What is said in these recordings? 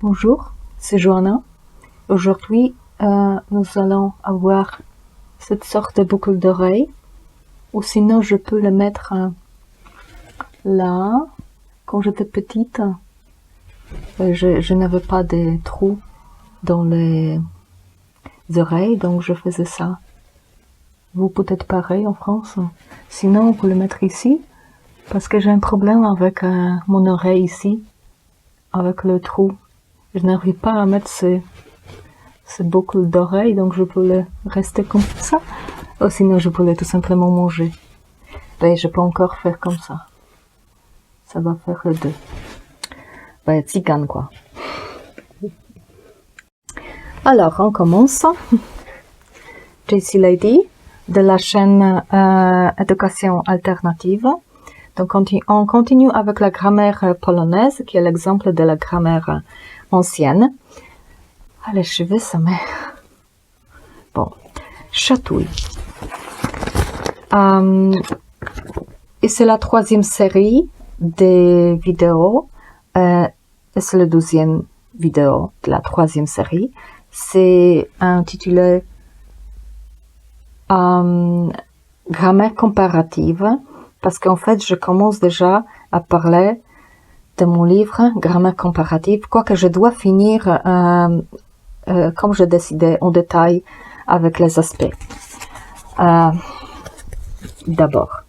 Bonjour, c'est Johanna. Aujourd'hui, nous allons avoir cette sorte de boucle d'oreille, ou sinon je peux le mettre là. Quand j'étais petite, je n'avais pas de trous dans les oreilles, donc je faisais ça. Vous peut-être pareil en France. Sinon, on peut le mettre ici, parce que j'ai un problème avec mon oreille ici, avec le trou. Je n'arrive pas à mettre ces boucles d'oreilles, donc je peux le rester comme ça. Ou sinon, je peux tout simplement manger. Ben, je peux encore faire comme ça. Ça va faire le deux. Ben, tzigane, quoi. Alors, on commence. JC Lady, de la chaîne Éducation Alternative. Donc, on continue avec la grammaire polonaise, qui est l'exemple de la grammaire ancienne. Ah, les cheveux, ça met... Bon. Chatouille. Et c'est la troisième série des vidéos. Et c'est la 12e vidéo de la troisième série. C'est intitulé Grammaire comparative. Parce qu'en fait, je commence déjà à parler de mon livre Grammaire comparative, quoique je dois finir, comme je décidais, en détail avec les aspects. D'abord,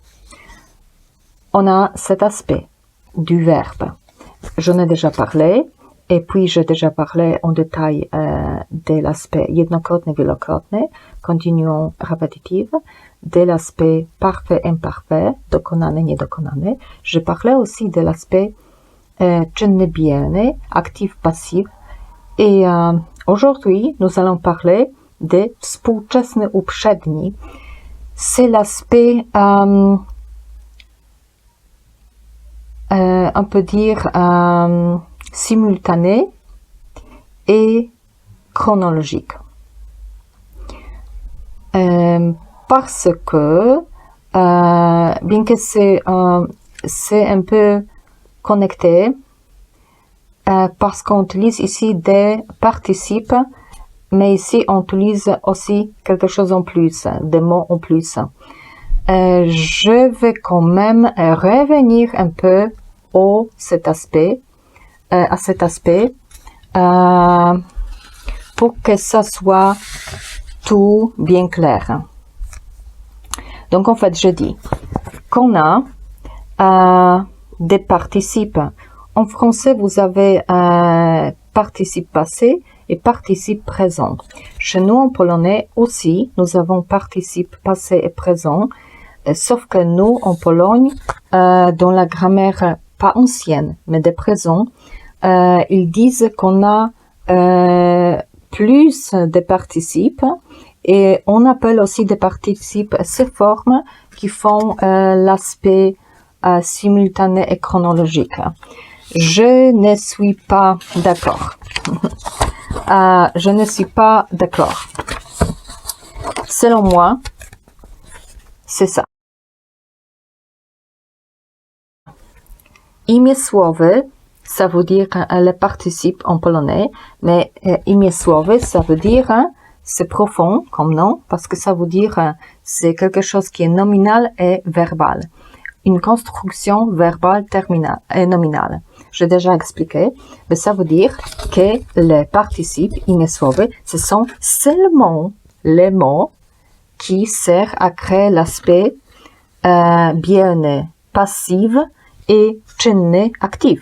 on a cet aspect du verbe. J'en ai déjà parlé, et puis j'ai déjà parlé en détail de l'aspect jednokrotny, wielokrotny, continuum répétitive, de l'aspect parfait, imparfait, dokonany, niedokonany. Je parlais aussi de l'aspect czynny, bierny, actif, passif. Et aujourd'hui, nous allons parler de współczesny, uprzedni. C'est l'aspect, on peut dire, simultané et chronologique. Parce que, bien que c'est un peu connecté, parce qu'on utilise ici des participes, mais ici on utilise aussi quelque chose en plus, des mots en plus. Je vais quand même revenir un peu à cet aspect, pour que ça soit tout bien clair. Donc en fait, je dis qu'on a des participes. En français, vous avez participe passé et participe présent. Chez nous, en polonais aussi, nous avons participe passé et présent, sauf que nous, en Pologne, dans la grammaire pas ancienne, mais de présent, ils disent qu'on a plus de participes et on appelle aussi des participes ces formes qui font l'aspect simultané et chronologique. Je ne suis pas d'accord. Je ne suis pas d'accord. Selon moi, c'est ça. Imię słowy, ça veut dire le participe en polonais, mais imię słowy, ça veut dire c'est profond comme nom, parce que ça veut dire c'est quelque chose qui est nominal et verbal. Une construction verbale terminale et nominale. J'ai déjà expliqué, mais ça veut dire que les participes imię słowy, ce sont seulement les mots qui servent à créer l'aspect bierny, passif et czynny, actif.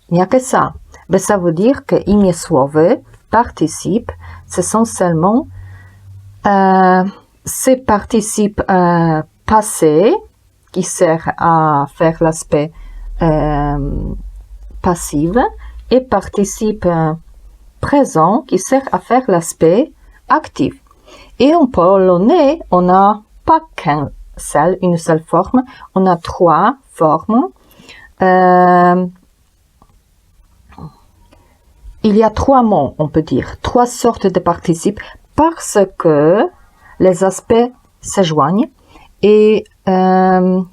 Il n'y a que ça. Mais ça veut dire que imię słowy, participe, ce sont seulement ces participes passés qui servent à faire l'aspect passif et participes présents qui servent à faire l'aspect actif. Et en polonais, on n'a pas une seule forme, on a 3 formes. Il y a 3 mots, on peut dire, 3 sortes de participes parce que les aspects se joignent. Et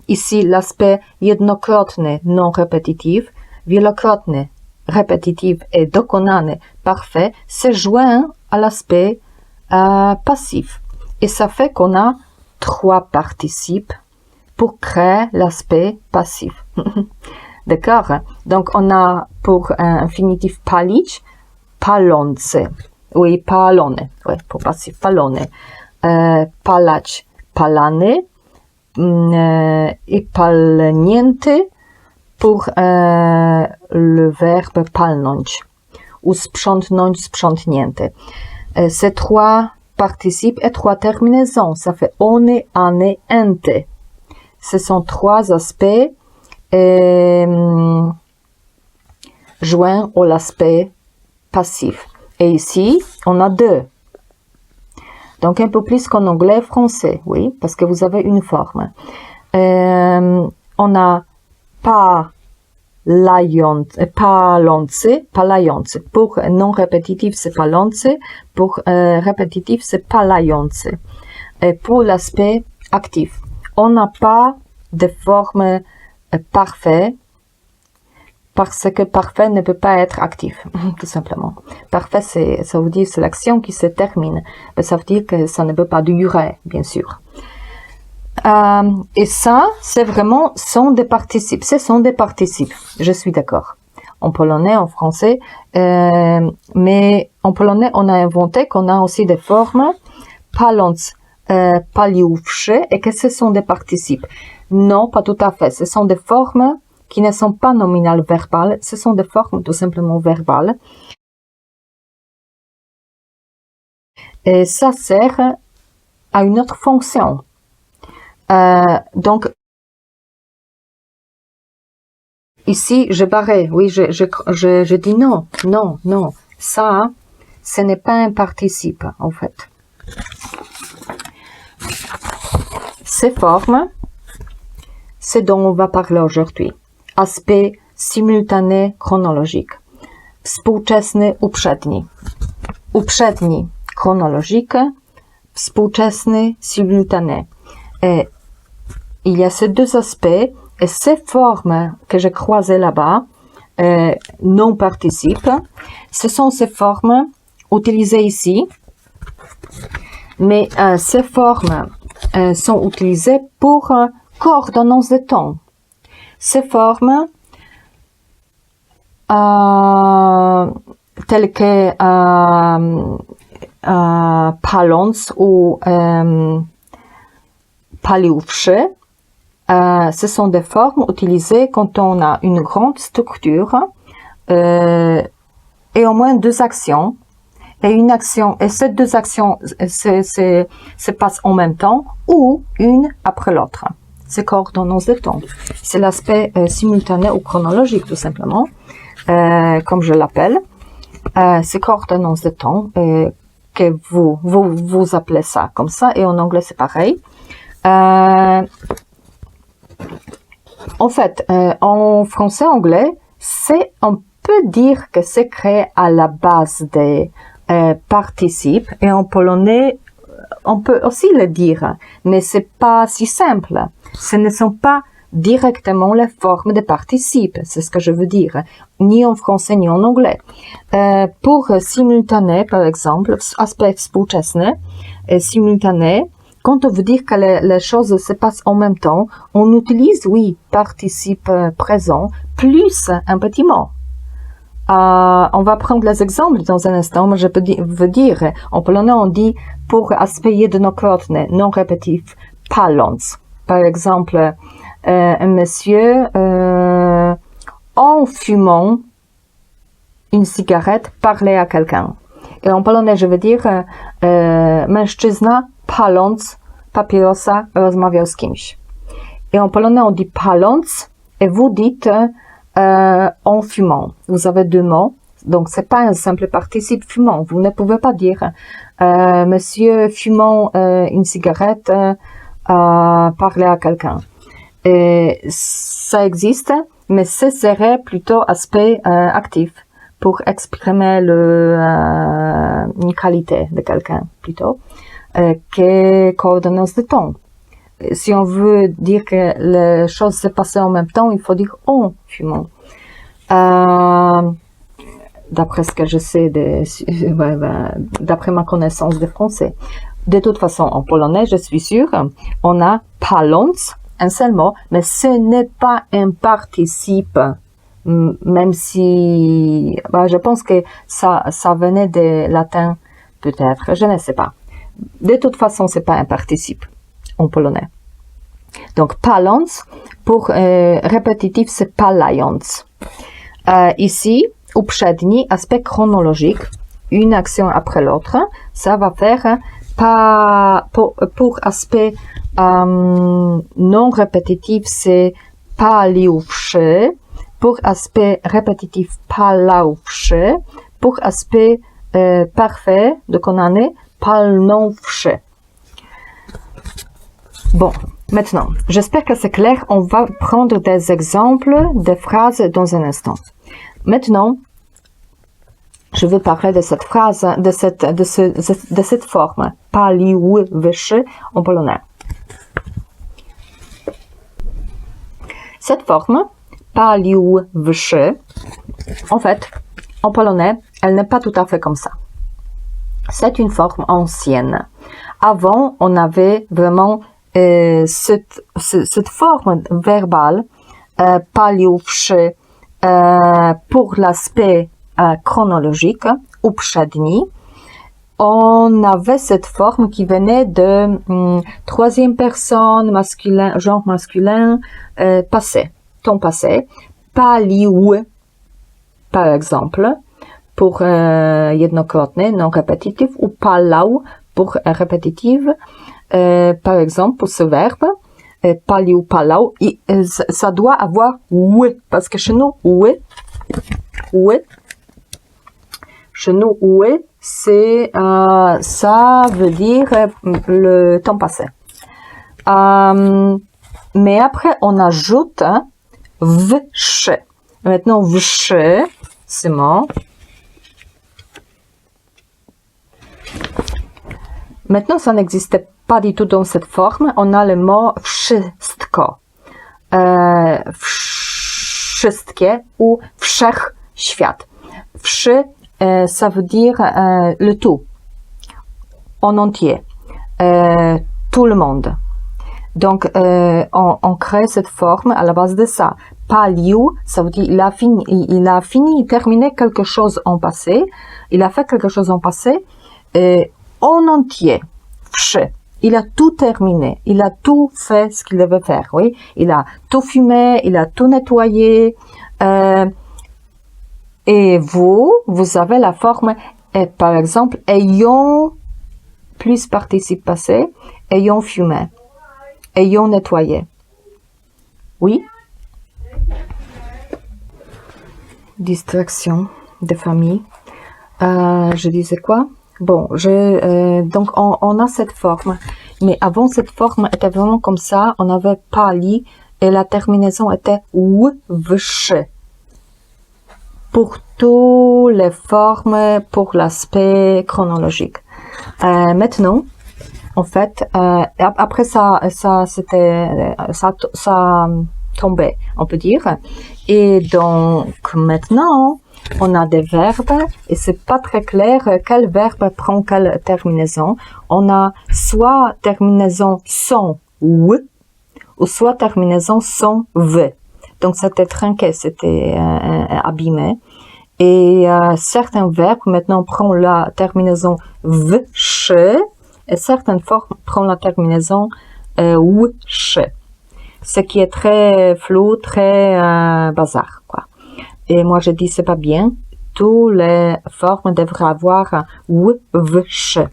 ici, l'aspect jednokrotny, non répétitif, wielokrotny, répétitif et dokonane parfait se joint à l'aspect passif. Et ça fait qu'on a 3 participes pour créer l'aspect passif. D'accord? Donc, on a pour infinitif palić, palące. Oui, palone. Oui, pour passif, palone. Palać, palane. Et palnięty pour le verbe palnąć. Ou sprzątnąć, sprzątnięty. Ces 3 participes et 3 terminaisons. Ça fait one, ane, ente. Ce sont 3 aspects joints à l'aspect passif. Et ici, on a 2. Donc, un peu plus qu'en anglais et français, oui, parce que vous avez une forme. On a palające. Pour non répétitif, c'est palące. Pour répétitif, c'est palające. Et pour l'aspect actif, on n'a pas de forme parfaite, parce que parfait ne peut pas être actif, tout simplement. Parfait, ça veut dire c'est l'action qui se termine. Mais ça veut dire que ça ne peut pas durer, bien sûr. Et ça, c'est vraiment, sont des participes. Ce sont des participes, je suis d'accord. En polonais, en français, mais en polonais, on a inventé qu'on a aussi des formes paląc, paliwszy, et que ce sont des participes. Non, pas tout à fait. Ce sont des formes qui ne sont pas nominales verbales, ce sont des formes tout simplement verbales. Et ça sert à une autre fonction. Donc, ici, je barrais, oui, je dis non, non, non. Ça, ce n'est pas un participe, en fait. Ces formes, c'est dont on va parler aujourd'hui. Aspect simultané chronologique. Współczesny, uprzedni. Uprzedni, chronologique. Współczesny, simultané. Et il y a ces 2 aspects, et ces formes que j'ai croisées là-bas, non participes, ce sont ces formes utilisées ici, mais ces formes sont utilisées pour coordonnance de temps. Ces formes telles que paląc ou paliwszy, ce sont des formes utilisées quand on a une grande structure et au moins 2 actions. Et une action, et ces 2 actions se passent en même temps ou une après l'autre. C'est coordonnance de temps. C'est l'aspect simultané ou chronologique, tout simplement, comme je l'appelle. C'est coordonnance de temps, que vous appelez ça comme ça, et en anglais c'est pareil. En fait, en français-anglais, on peut dire que c'est créé à la base des participes, et en polonais, on peut aussi le dire, mais c'est pas si simple. Ce ne sont pas directement les formes des participes, c'est ce que je veux dire, ni en français ni en anglais. Pour simultané, par exemple, aspect współczesny, simultané, quand on veut dire que les choses se passent en même temps, on utilise, oui, participe présent, plus un petit mot. On va prendre les exemples dans un instant, mais je veux dire, en polonais, on dit pour aspect jednokrotny, non répétitif, paląc. Par exemple, un monsieur, en fumant une cigarette, parlait à quelqu'un. Et en polonais, je veux dire, mężczyzna, paląc papierosa, rozmawiał z kimś. Et en polonais, on dit paląc, et vous dites en fumant. Vous avez 2 mots, donc c'est pas un simple participe fumant. Vous ne pouvez pas dire monsieur fumant une cigarette parler à quelqu'un. Ça existe, mais ce serait plutôt aspect actif pour exprimer une qualité de quelqu'un plutôt que coordonnance de temps. Si on veut dire que les choses se passaient en même temps, il faut dire en fumant. d'après ce que je sais, d'après ma connaissance de français. De toute façon, en polonais, je suis sûre, on a paląc, un seul mot, mais ce n'est pas un participe, même si je pense que ça venait de latin, peut-être, je ne sais pas. De toute façon, c'est pas un participe en polonais. Donc, paląc, pour répétitif, c'est palając. Ici, uprzedni, aspect chronologique, une action après l'autre, ça va faire pour aspect non répétitif, c'est paliwszy, pour aspect répétitif, palałszy, pour aspect parfait, de konany, palnąwszy. Bon, maintenant, j'espère que c'est clair. On va prendre des exemples de phrases dans un instant. Maintenant, je veux parler de cette phrase, de cette forme, paliwszy en polonais. Cette forme, paliwszy, en fait, en polonais, elle n'est pas tout à fait comme ça. C'est une forme ancienne. Avant, on avait vraiment cette forme verbale, paliwszy, pour l'aspect chronologique, uprzedni. On avait cette forme qui venait de troisième personne, masculin, genre masculin, passé, temps passé. Palił, par exemple, pour jednokrotny, non répétitif, ou palał pour répétitif. Par exemple, pour ce verbe, palił, palał, ça doit avoir ły, parce que chez nous, ły, chez nous, ły, c'est, ça veut dire le temps passé. Mais après, on ajoute wszy. Maintenant, wszy, c'est bon. Maintenant, ça n'existait pas du tout dans cette forme. On a le mot wszystko. Wszystkie ou wszechświat. Wszy, ça veut dire le tout, en entier, tout le monde. Donc, on crée cette forme à la base de ça. Palił, ça veut dire il a fini, terminé quelque chose en passé. Il a fait quelque chose en passé en entier. Wszy. Il a tout terminé. Il a tout fait ce qu'il devait faire. Oui, il a tout fumé, il a tout nettoyé. Et vous avez la forme, par exemple, ayant plus participe passé, ayant fumé, ayant nettoyé. Oui. Distraction de famille. Je disais quoi? Bon, donc on a cette forme, mais avant cette forme était vraiment comme ça. On avait pali et la terminaison était wszy. Pour toutes les formes, pour l'aspect chronologique. Maintenant, en fait, après ça tombait, on peut dire. Et donc, maintenant, on a des verbes et c'est pas très clair quel verbe prend quelle terminaison. On a soit terminaison sans ou soit terminaison sans v. Donc, c'était trinqué, c'était abîmé. Et certains verbes, maintenant, prennent la terminaison wszy et certaines formes prennent la terminaison wszy. Ce qui est très flou, très bazar, quoi. Et moi, je dis, c'est pas bien. Toutes les formes devraient avoir wszy.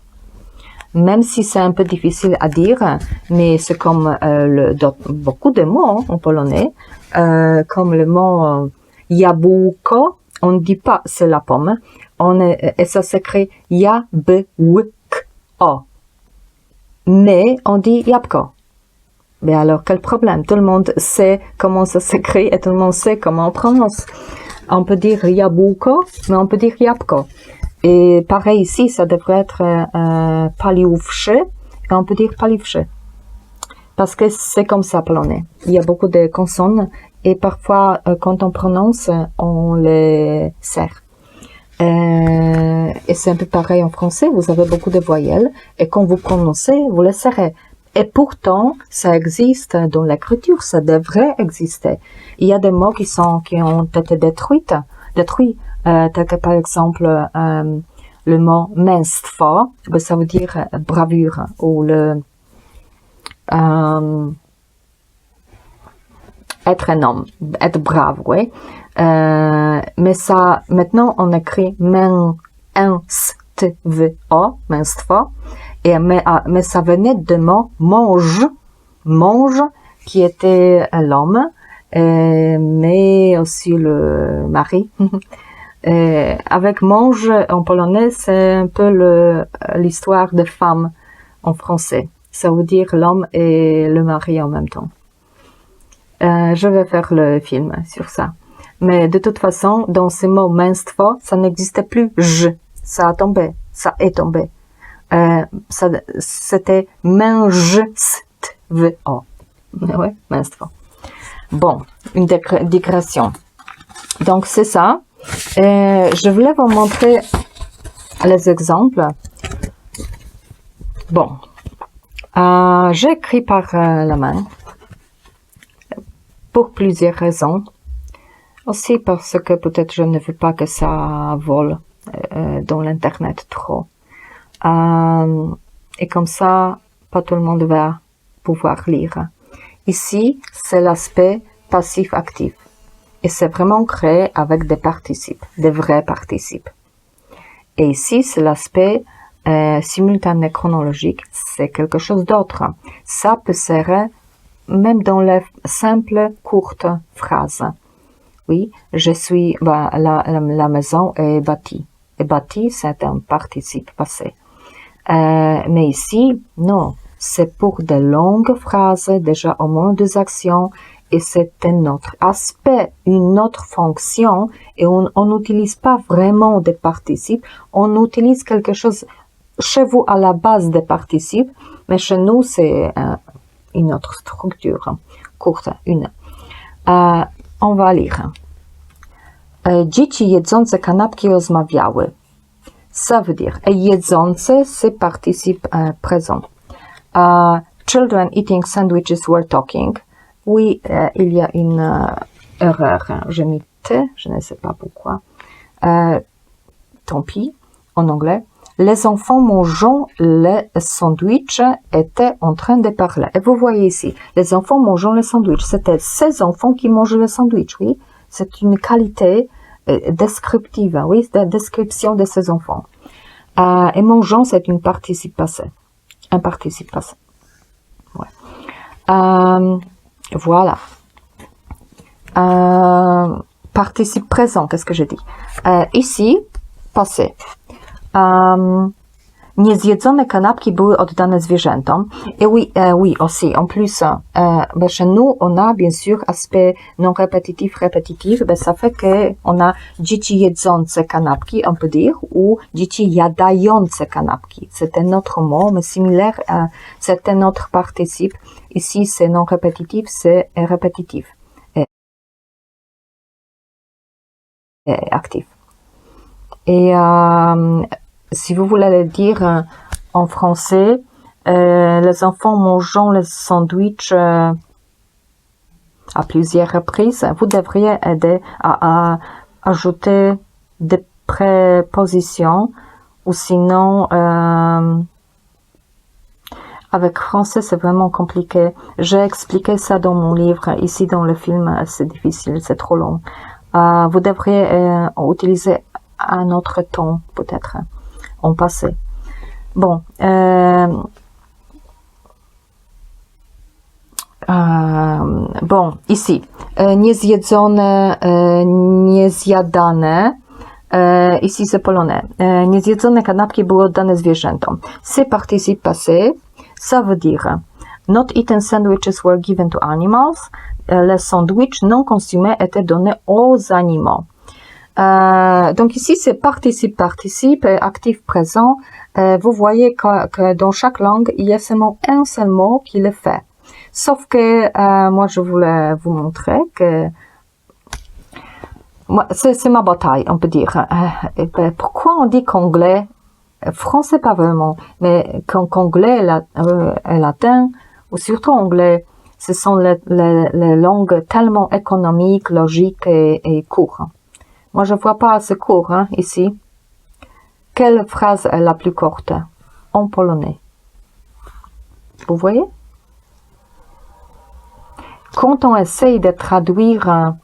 Même si c'est un peu difficile à dire, mais c'est comme beaucoup de mots en polonais, comme le mot jabłko, on ne dit pas c'est la pomme, et ça s'écrit jabłko. Mais on dit jabłko. Mais alors, quel problème? Tout le monde sait comment ça s'écrit et tout le monde sait comment on prononce. On peut dire jabłko, mais on peut dire jabłko. Et pareil ici, ça devrait être paliwszy, et on peut dire paliwszy. Parce que c'est comme ça polonais. Il y a beaucoup de consonnes, et parfois, quand on prononce, on les serre. Et c'est un peu pareil en français, vous avez beaucoup de voyelles, et quand vous prononcez, vous les serrez. Et pourtant, ça existe dans l'écriture, ça devrait exister. Il y a des mots qui ont été détruits, tel que par exemple le mot mänskfa, ça veut dire bravure, ou le être un homme, être brave, oui. Mais ça, maintenant, on écrit mänskva, mais ça venait de mot mange, qui était l'homme, mais aussi le mari. Avec mange, en polonais, c'est un peu l'histoire de femme en français. Ça veut dire l'homme et le mari en même temps. Je vais faire le film sur ça. Mais de toute façon, dans ces mots męstwo, ça n'existait plus je. Ça a tombé. Ça est tombé. C'était męstwo. Ouais, męstwo. Bon, une digression. Donc, c'est ça. Je voulais vous montrer les exemples. Bon. J'ai écrit par la main. Pour plusieurs raisons. Aussi parce que peut-être je ne veux pas que ça vole dans l'internet trop. Et comme ça, pas tout le monde va pouvoir lire. Ici, c'est l'aspect passif-actif. Et c'est vraiment créé avec des participes, des vrais participes. Et ici, c'est l'aspect simultané chronologique. C'est quelque chose d'autre. Ça peut servir même dans les simples, courtes phrases. Oui, je suis, la maison est bâtie. Et bâtie, c'est un participe passé. Mais ici, non. C'est pour de longues phrases, déjà au moins 2 actions, et c'est un autre aspect, une autre fonction, et on n'utilise pas vraiment des participes, on utilise quelque chose chez vous à la base des participes, mais chez nous, c'est une autre structure, courte, une. On va lire. Dzieci jedzące kanapki rozmawiały. Ça veut dire, jedzące, c'est participe présent. Children eating sandwiches were talking. Oui, il y a une erreur. J'ai mis T, je ne sais pas pourquoi. Tant pis, en anglais. Les enfants mangeant les sandwichs étaient en train de parler. Et vous voyez ici, les enfants mangeant les sandwichs. C'était ces enfants qui mangent le sandwich, oui. C'est une qualité descriptive, oui, de description de ces enfants. Et mangeant, c'est une participe passée. Un participe passé. Ouais. Voilà. Participe présent, qu'est-ce que j'ai dit? Ici, passé. Niezjedzone kanapki były oddane zwierzętom. Et oui, oui, aussi, en plus, chez nous, on a bien sûr aspect non répétitif, répétitif, ça fait que on a dzieci jedzące kanapki, on peut dire, ou dzieci jadające kanapki. C'est un autre mot, mais similaire, c'est un autre participe. Ici, c'est non répétitif, c'est répétitif. Et actif. Et si vous voulez le dire en français, les enfants mangeant les sandwichs à plusieurs reprises, vous devriez aider à ajouter des prépositions, ou sinon, avec français, c'est vraiment compliqué. J'ai expliqué ça dans mon livre. Ici, dans le film, c'est difficile, c'est trop long. Vous devriez utiliser un autre ton, peut-être, en passé. Bon. Bon, ici. Niezjedzone, niezjadane. Ici, c'est polonais. Niezjedzone kanapki były oddane zwierzętom. C'est participe passé. Ça veut dire not eaten sandwiches were given to animals. Les sandwichs non consumés étaient donnés aux animaux. Donc ici, c'est participe, actif présent. Vous voyez que dans chaque langue, il y a seulement un seul mot qui le fait. Sauf que moi, je voulais vous montrer que c'est ma bataille, on peut dire. Pourquoi on dit qu'anglais, français pas vraiment, mais qu'anglais et latin, ou surtout anglais, ce sont les langues tellement économiques, logiques et courtes. Moi, je vois pas assez court ici. Quelle phrase est la plus courte en polonais? Vous voyez? Quand on essaye de traduire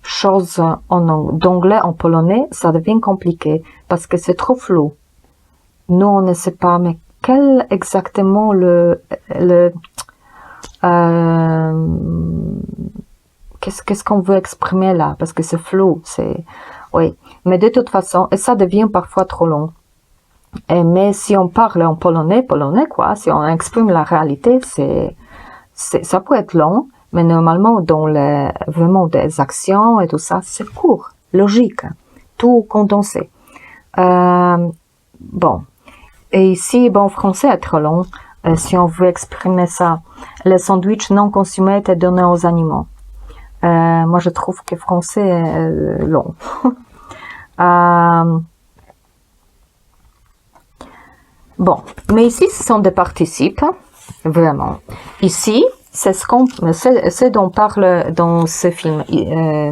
chose d'anglais en polonais, ça devient compliqué parce que c'est trop flou. Nous, on ne sait pas, mais quel exactement qu'est-ce qu'on veut exprimer là? Parce que c'est flou, oui. Mais de toute façon, et ça devient parfois trop long. Mais si on parle en polonais quoi, si on exprime la réalité, ça peut être long, mais normalement, dans vraiment des actions et tout ça, c'est court, logique, tout condensé. Bon. Et ici, bon, français est trop long. Si on veut exprimer ça, le sandwich non consumé était donné aux animaux. Moi, je trouve que français est long. Bon, mais ici, ce sont des participes, vraiment. Ici, c'est ce dont on parle dans ce film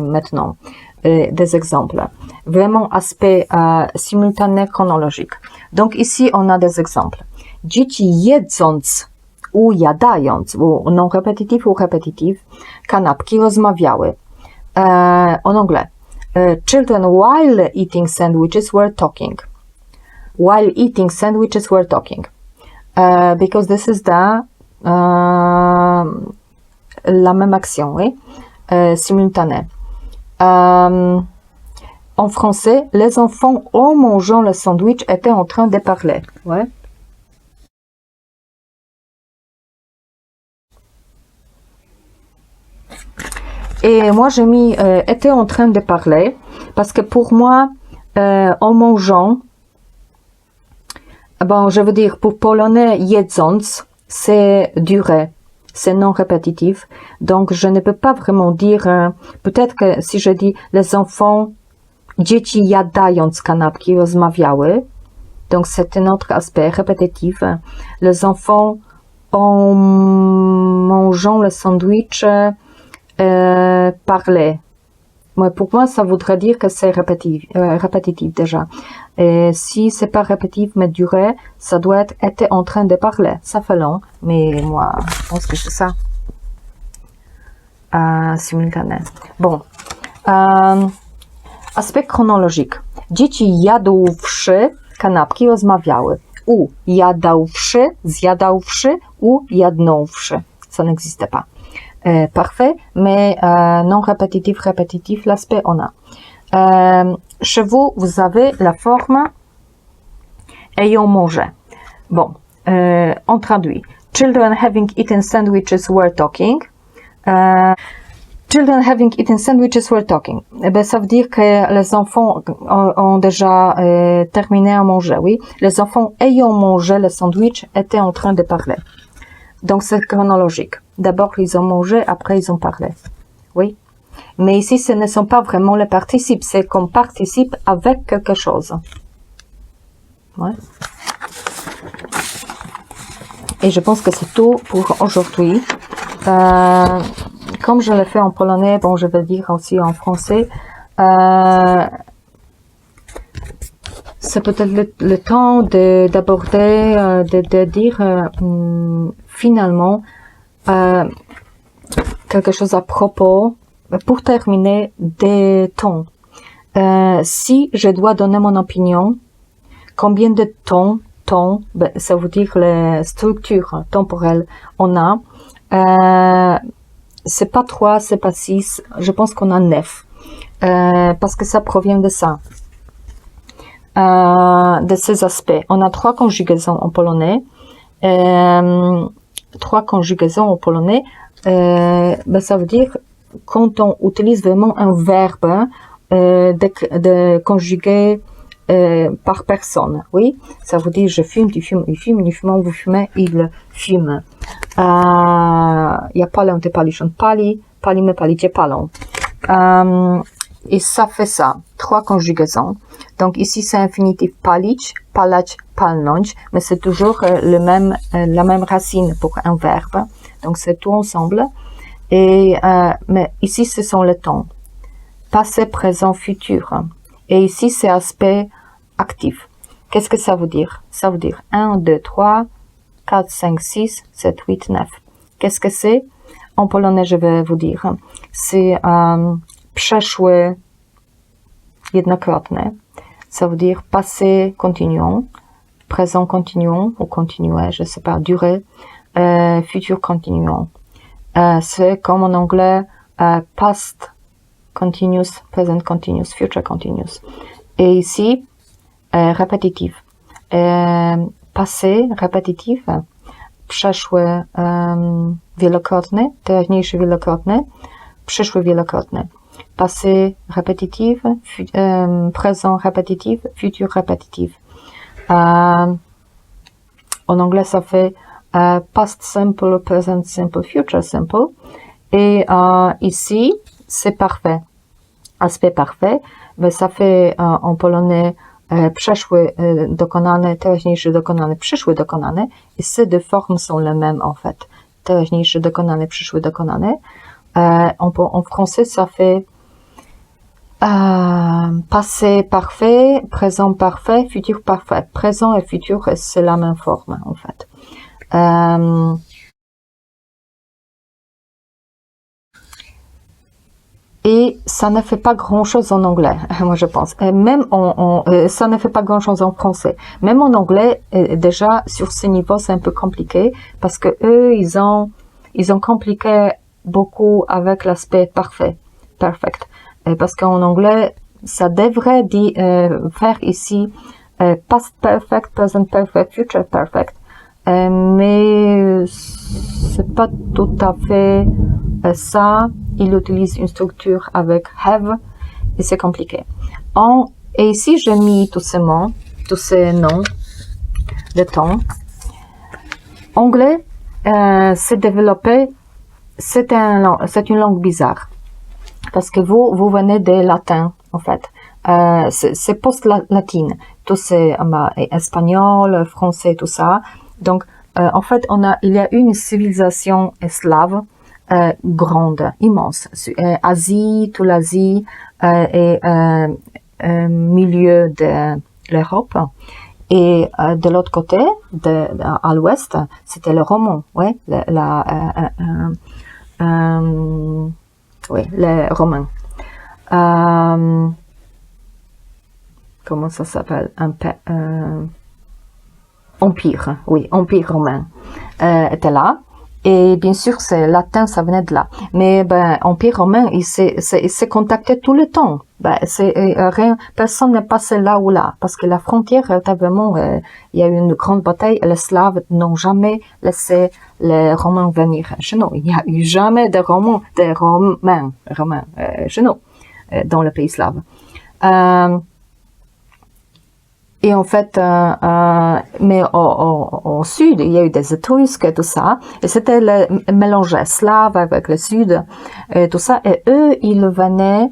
maintenant, des exemples. Vraiment, aspect simultané chronologique. Donc ici, on a des exemples. Dzieci jedząc ou jadając, ou non répétitif ou répétitif, kanapki rozmawiały. En anglais. Children while eating sandwiches were talking. While eating sandwiches were talking. Because this is la même action, oui? Simultanée. En français, les enfants, en mangeant le sandwich, étaient en train de parler. Ouais. Et moi, j'ai mis était en train de parler parce que pour moi, en mangeant, bon, je veux dire, pour polonais, jedząc, c'est durée, c'est non répétitif. Donc, je ne peux pas vraiment dire, peut-être que si je dis les enfants, dzieci jadając kanapki rozmawiały, donc c'est un autre aspect répétitif. Les enfants, en mangeant le sandwich, parlaient. Mais pour moi, ça voudrait dire que c'est répétitif déjà. Et si c'est pas répétitif mais duré, ça doit être était en train de parler. Ça fait long, mais moi, je pense que c'est ça. Simultané. Bon. Aspekt chronologique. Dzieci jadłszy kanapki rozmawiały. Jadałwszy, zjadałwszy, jadnąwszy. Ça n'existe pas. Parfait, mais non répétitif, l'aspect on a. Chez vous avez la forme ayant mangé. Bon, on traduit. Children having eaten sandwiches were talking. Children having eaten sandwiches were talking. Eh ben, ça veut dire que les enfants ont déjà terminé à manger, oui. Les enfants ayant mangé le sandwich étaient en train de parler. Donc, c'est chronologique. D'abord, ils ont mangé, après, ils ont parlé. Oui. Mais ici, ce ne sont pas vraiment les participes. C'est qu'on participe avec quelque chose. Ouais. Et je pense que c'est tout pour aujourd'hui. Comme je l'ai fait en polonais, bon, je vais dire aussi en français. C'est peut-être le temps d'aborder, de dire finalement quelque chose à propos, pour terminer, des temps. Si je dois donner mon opinion, combien de temps, ben, ça veut dire les structures temporelles on a. C'est pas 3, c'est pas 6, je pense qu'on a 9. Parce que ça provient de ça. De ces aspects. On a 3 conjugaisons en polonais. 3 conjugaisons en polonais, ben ça veut dire quand on utilise vraiment un verbe de conjuguer par personne. Oui, ça veut dire je fume, tu fumes, il fume, nous fumons, vous fumez, il fume. Ja palę, ty palisz, on pali, palimy, palicie, palą. et ça fait ça, 3 conjugaisons. Donc ici c'est infinitif palic, palac, palnonj, mais c'est toujours la même racine pour un verbe. Donc c'est tout ensemble. Et mais ici ce sont les temps, passé, présent, futur. Et ici c'est aspect actif. Qu'est-ce que ça veut dire? Ça veut dire 1, 2, 3, 4, 5, 6, 7, 8, 9. Qu'est-ce que c'est? En polonais, je vais vous dire. C'est przeszłe jednokrotne. Ça veut dire passé continuant, présent continuant, ou continuer, je sais pas, durée, futur continuant. C'est comme en anglais, past continuous, present continuous, future continuous. Et ici, répétitif. Passé, répétitif, przeszłe wielokrotne, teraźniejsze wielokrotne, przyszłe wielokrotne. Passé répétitif, présent répétitif, futur répétitif. En anglais, ça fait past simple, present simple, future simple. Et ici, c'est parfait. Aspect parfait, mais ça fait en polonais przeszłe dokonane, teraźniejsze dokonane, przyszłe dokonane. Et ces deux formes sont les mêmes en fait. Teraźniejsze dokonane, przyszłe dokonane. En français, ça fait passé parfait, présent parfait, futur parfait. Présent et futur, c'est la même forme en fait. Et ça ne fait pas grand-chose en anglais, moi je pense. Et même ça ne fait pas grand-chose en français. Même en anglais, déjà sur ce niveau, c'est un peu compliqué parce que eux, ils ont compliqué beaucoup avec l'aspect parfait, perfect. Parce qu'en anglais, ça devrait faire ici past perfect, present perfect, future perfect. Mais c'est pas tout à fait ça. Il utilise une structure avec have et c'est compliqué. Et ici, j'ai mis tous ces mots, tous ces noms de temps. Anglais s'est développé, c'est une langue bizarre parce que vous venez des latins en fait. C'est post-latine, tout c'est espagnol, français, tout ça. Donc en fait, il y a une civilisation slave. Grande, immense. Asie, toute l'Asie et milieu de l'Europe. Et de l'autre côté, à l'ouest, c'était le roman, ouais, les Romains. Comment ça s'appelle? Empire, oui, Empire romain était là. Et bien sûr, c'est latin, ça venait de là. Mais Empire romain, il s'est contacté tout le temps. Personne n'est passé là ou là, parce que la frontière était vraiment, il y a eu une grande bataille. Et les Slaves n'ont jamais laissé les Romains venir chez nous. Il n'y a eu jamais de Romains chez nous, dans le pays slave. Et en fait, mais au sud, il y a eu des Étrusques et tout ça, et c'était le mélange slave avec le sud et tout ça, et eux, ils venaient,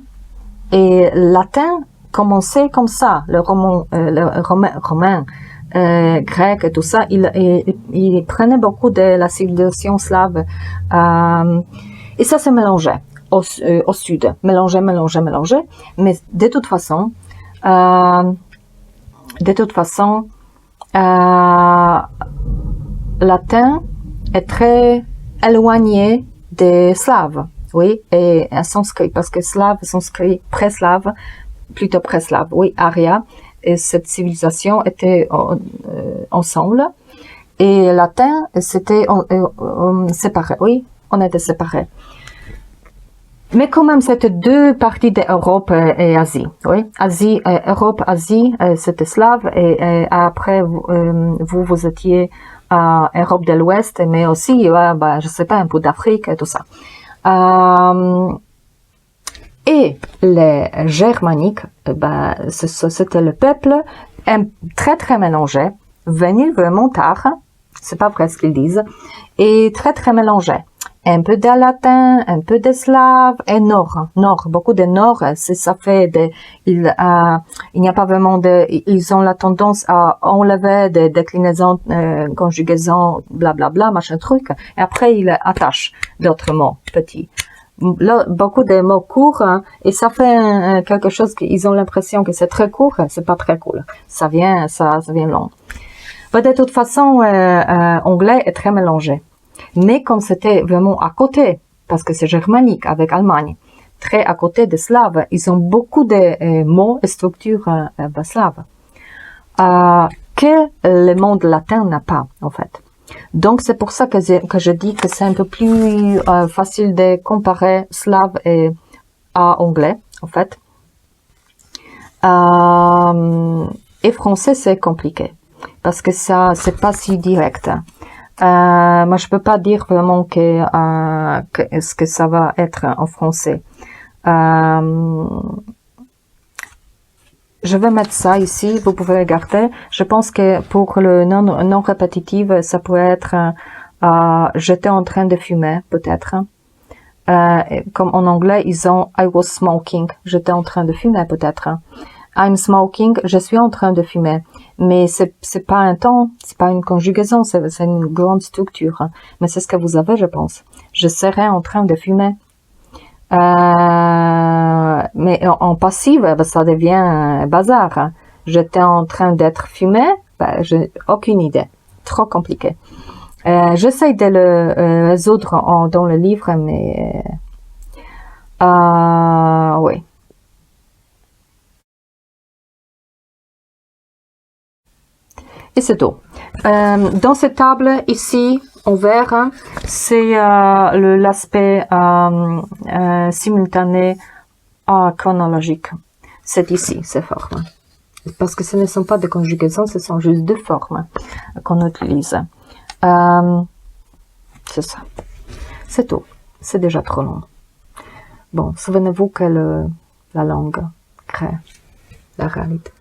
et latin commençait comme ça, le romain, grec et tout ça, ils prenaient beaucoup de la civilisation slave, et ça se mélangeait au sud, mélangeait, mais de toute façon, latin est très éloigné des slaves, oui, et un sanskrit, parce que slave, sanskrit, pré-slave, plutôt pré-slave, oui, Arya, et cette civilisation était ensemble, et latin, c'était séparé, oui, on était séparés. Mais quand même, c'était deux parties d'Europe et Asie, oui. Europe, Asie, c'était slave, et après, vous étiez à Europe de l'Ouest, mais aussi, je sais pas, un peu d'Afrique et tout ça. Et les Germaniques, c'était le peuple très, très mélangé, venu vraiment tard, c'est pas vrai ce qu'ils disent, et très, très mélangé. un peu de latin, un peu de slave et nord. Beaucoup de nord, ça fait il n'y a pas vraiment ils ont la tendance à enlever des déclinaisons, conjugaisons, blablabla, machin truc, et après ils attachent d'autres mots petits. Là, beaucoup de mots courts, hein, et ça fait quelque chose qu'ils ont l'impression que c'est très court, c'est pas très cool. Ça vient long. Mais de toute façon, anglais est très mélangé. Mais comme c'était vraiment à côté, parce que c'est germanique avec Allemagne, très à côté des Slaves, ils ont beaucoup de mots et structures slaves que le monde latin n'a pas, en fait. Donc, c'est pour ça que je dis que c'est un peu plus facile de comparer slave à anglais, en fait. Et français, c'est compliqué, parce que ça, c'est pas si direct. Moi, je peux pas dire vraiment que ce que ça va être en français. Je vais mettre ça ici, vous pouvez regarder. Je pense que pour le non répétitif, ça pourrait être j'étais en train de fumer, peut-être. Comme en anglais, ils ont I was smoking, j'étais en train de fumer, peut-être. I'm smoking, je suis en train de fumer. Mais c'est pas un temps, c'est pas une conjugaison, c'est une grande structure. Mais c'est ce que vous avez, je pense. Je serais en train de fumer. Mais en passive, ça devient bazar. J'étais en train d'être fumé, j'ai aucune idée. Trop compliqué. J'essaie de le résoudre dans le livre, mais oui. Et c'est tout. Dans cette table ici, en vert, c'est l'aspect simultané chronologique. C'est ici, ces formes. Parce que ce ne sont pas des conjugaisons, ce sont juste deux formes qu'on utilise. C'est ça. C'est tout. C'est déjà trop long. Bon, souvenez-vous que la langue crée la réalité.